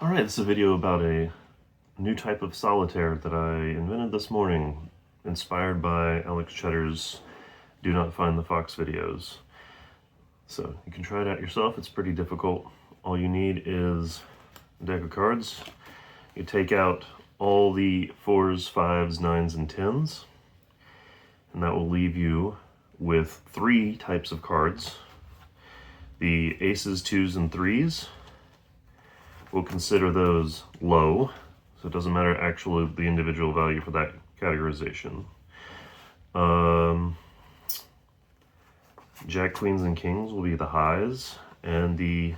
Alright, this is a video about a new type of solitaire that I invented this morning, inspired by Alex Cheddar's Do Not Find the Fox videos. So you can try it out yourself. It's pretty difficult. All you need is a deck of cards. You take out all the 4s, 5s, 9s, and 10s, and that will leave you with 3 types of cards. The aces, 2s, and 3s. We'll consider those low, so it doesn't matter actually the individual value for that categorization. Jack, queens, and kings will be the highs, and the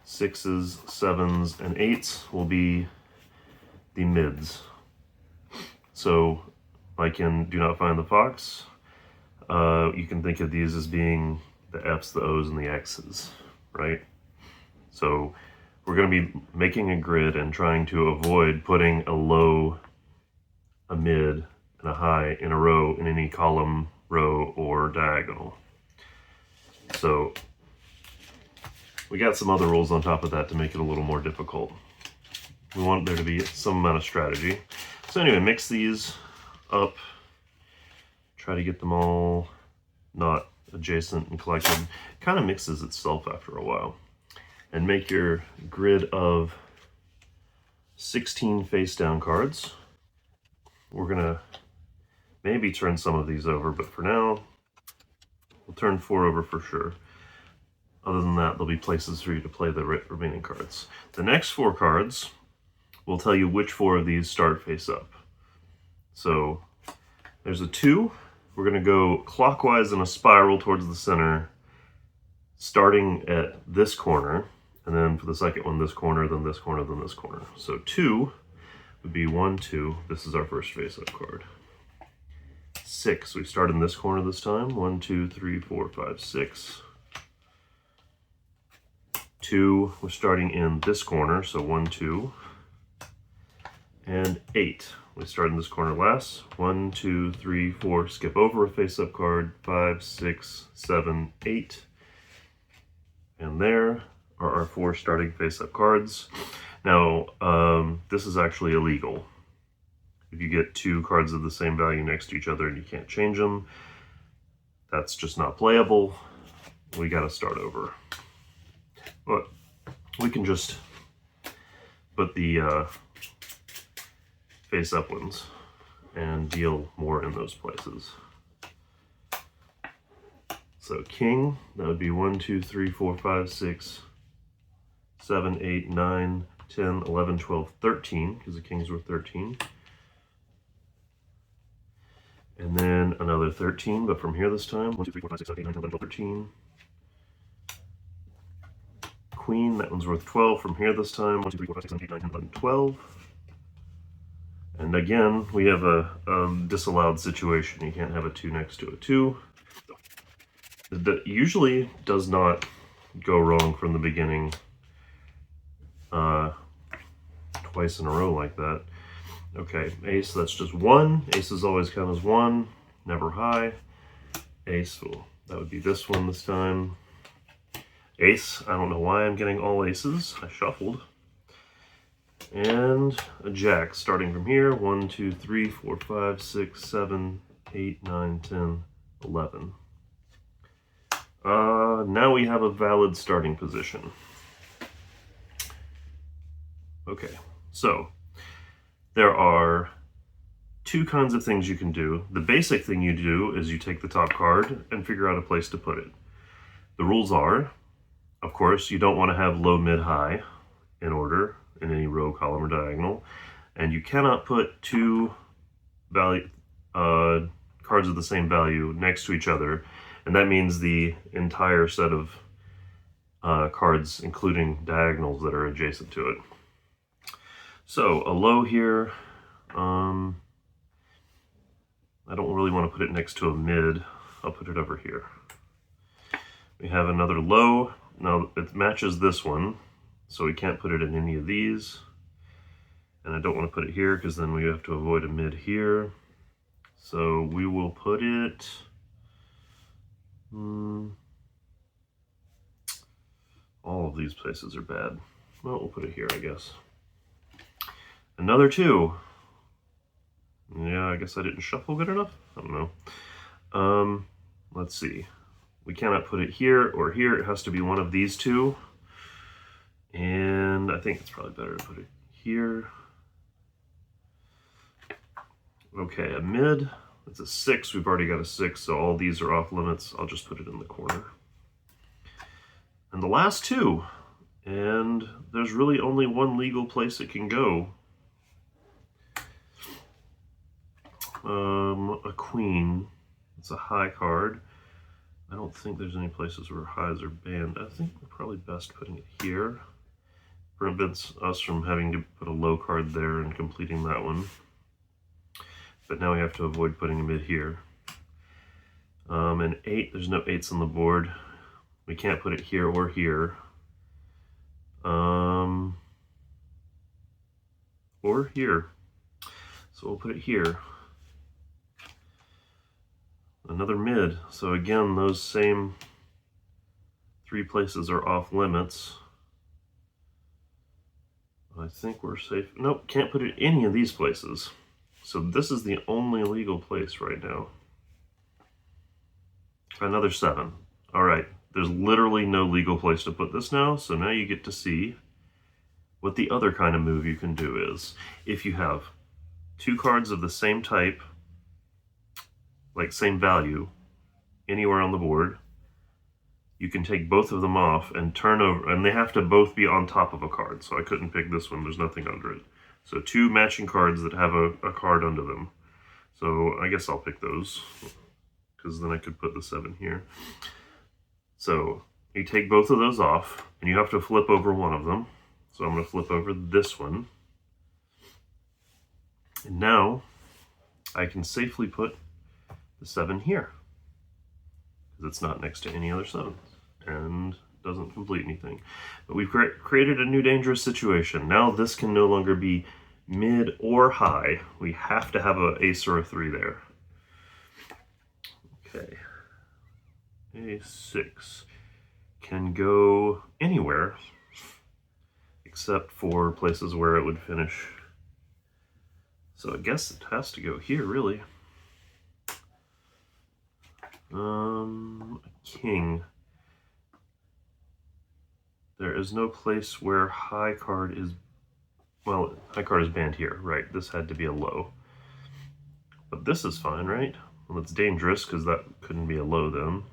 6s, 7s, and 8s will be the mids. So, like in Do Not Find the Fox, you can think of these as being the F's, the O's, and the X's, right? So we're going to be making a grid and trying to avoid putting a low, a mid, and a high in a row in any column, row, or diagonal. So we got some other rules on top of that to make it a little more difficult. We want there to be some amount of strategy. So anyway, mix these up. Try to get them all not adjacent and collected. It kind of mixes itself after a while. And make your grid of 16 face down cards. We're gonna maybe turn some of these over, but for now, we'll turn 4 over for sure. Other than that, there'll be places for you to play the remaining cards. The next 4 cards will tell you which 4 of these start face up. So there's a 2. We're gonna go clockwise in a spiral towards the center, starting at this corner. And then for the second one, this corner, then this corner, then this corner. So 2 would be 1, 2. This is our first face-up card. 6, we start in this corner this time. 1, 2, 3, 4, 5, 6. 2, we're starting in this corner, so 1, 2. And 8, we start in this corner last. 1, 2, 3, 4, skip over a face-up card. 5, 6, 7, 8. And there are our 4 starting face-up cards. Now, this is actually illegal. If you get 2 cards of the same value next to each other and you can't change them, that's just not playable. We gotta start over. But we can just put the face-up ones and deal more in those places. So king, that would be 1, 2, 3, 4, 5, 6, 7, 8, 9, 10, 11, 12, 13, because the king's worth 13. And then another 13, but from here this time. 1, 2, 3, 4, 5, 6, 7, 8, 9, 10, 11, 12, 13. Queen, that one's worth 12 from here this time. 1, 2, 3, 4, 5, 6, 7, 8, 9, 10, 11, 12. And again, we have a disallowed situation. You can't have a 2 next to a 2. That usually does not go wrong from the beginning twice in a row like that. Okay, ace, that's just 1. Aces always count as 1, never high. Ace, well, that would be this one this time. Ace, I don't know why I'm getting all aces. I shuffled. And a jack, starting from here. 1, 2, 3, 4, 5, 6, 7, 8, 9, 10, 11. Now we have a valid starting position. Okay, so there are 2 kinds of things you can do. The basic thing you do is you take the top card and figure out a place to put it. The rules are, of course, you don't want to have low, mid, high in order in any row, column, or diagonal. And you cannot put 2 cards of the same value next to each other. And that means the entire set of cards, including diagonals that are adjacent to it. So a low here, I don't really want to put it next to a mid. I'll put it over here. We have another low. Now it matches this one, so we can't put it in any of these. And I don't want to put it here because then we have to avoid a mid here. So we will put it, all of these places are bad. Well, we'll put it here, I guess. Another 2. Yeah, I guess I didn't shuffle good enough. I don't know. Let's see. We cannot put it here or here. It has to be one of these 2. And I think it's probably better to put it here. Okay, a mid. It's a 6. We've already got a 6, so all these are off limits. I'll just put it in the corner. And the last 2. And there's really only one legal place it can go. A queen. It's a high card. I don't think there's any places where highs are banned. I think we're probably best putting it here. Prevents us from having to put a low card there and completing that one. But now we have to avoid putting a mid here. An 8, there's no 8s on the board. We can't put it here or here. Or here. So we'll put it here. Another mid. So again, those same 3 places are off limits. I think we're safe. Nope, can't put it in any of these places. So this is the only legal place right now. Another 7. All right, there's literally no legal place to put this now, so now you get to see what the other kind of move you can do is. If you have 2 cards of the same type, like same value, anywhere on the board, you can take both of them off and turn over, and they have to both be on top of a card. So I couldn't pick this one, there's nothing under it. So 2 matching cards that have a card under them. So I guess I'll pick those, because then I could put the 7 here. So you take both of those off, and you have to flip over one of them. So I'm going to flip over this one. And now I can safely put the 7 here, because it's not next to any other 7s and doesn't complete anything. But we've created a new dangerous situation. Now this can no longer be mid or high. We have to have an ace or a 3 there. Okay. A6 can go anywhere except for places where it would finish. So I guess it has to go here, really. King. There is no place where high card is, well, high card is banned here, right? This had to be a low. But this is fine, right? Well, it's dangerous because that couldn't be a low then.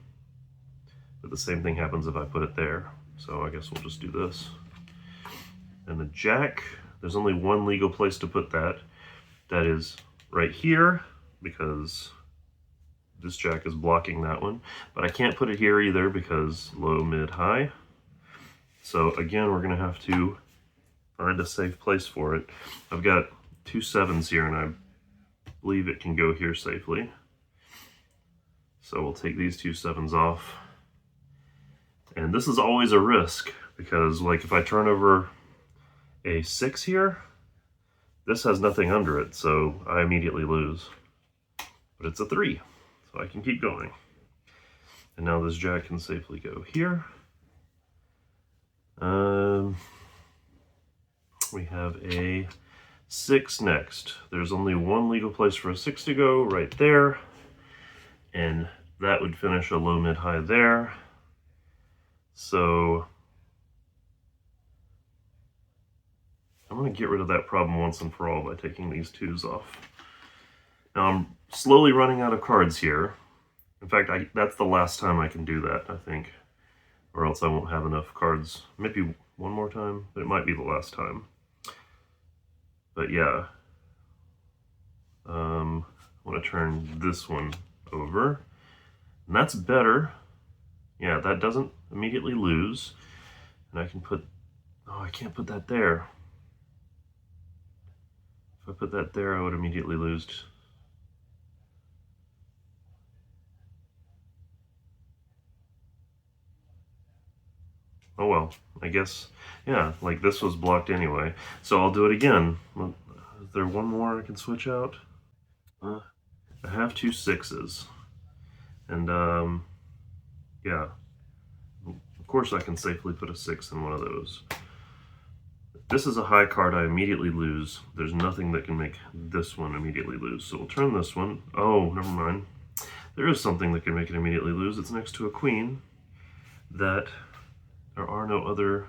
But the same thing happens if I put it there. So I guess we'll just do this. And the jack, there's only one legal place to put that. That is right here, because this jack is blocking that one. But I can't put it here either because low, mid, high. So again, we're gonna have to find a safe place for it. I've got 2 7s here and I believe it can go here safely. So we'll take these 2 7s off. And this is always a risk because, like, if I turn over a 6 here, this has nothing under it, so I immediately lose. But it's a 3, so I can keep going. And now this jack can safely go here. We have a 6 next. There's only one legal place for a 6 to go, right there. And that would finish a low, mid, high there. So I'm going to get rid of that problem once and for all by taking these 2s off. Now I'm slowly running out of cards here. In fact, that's the last time I can do that, I think. Or else I won't have enough cards. Maybe one more time, but it might be the last time. But yeah. I want to turn this one over. And that's better. Yeah, that doesn't immediately lose. And I can put... Oh, I can't put that there. If I put that there, I would immediately lose. Oh well, I guess, yeah, like this was blocked anyway. So I'll do it again. Is there one more I can switch out? I have 2 6s. And, yeah. Of course I can safely put a 6 in one of those. This is a high card I immediately lose. There's nothing that can make this one immediately lose. So we'll turn this one. Oh, never mind. There is something that can make it immediately lose. It's next to a queen that there are no other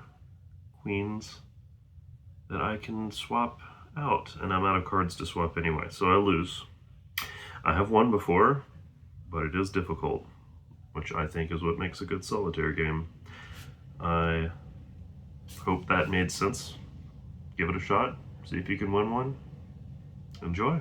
queens that I can swap out. And I'm out of cards to swap anyway, so I lose. I have won before, but it is difficult, which I think is what makes a good solitaire game. I hope that made sense. Give it a shot, see if you can win one. Enjoy.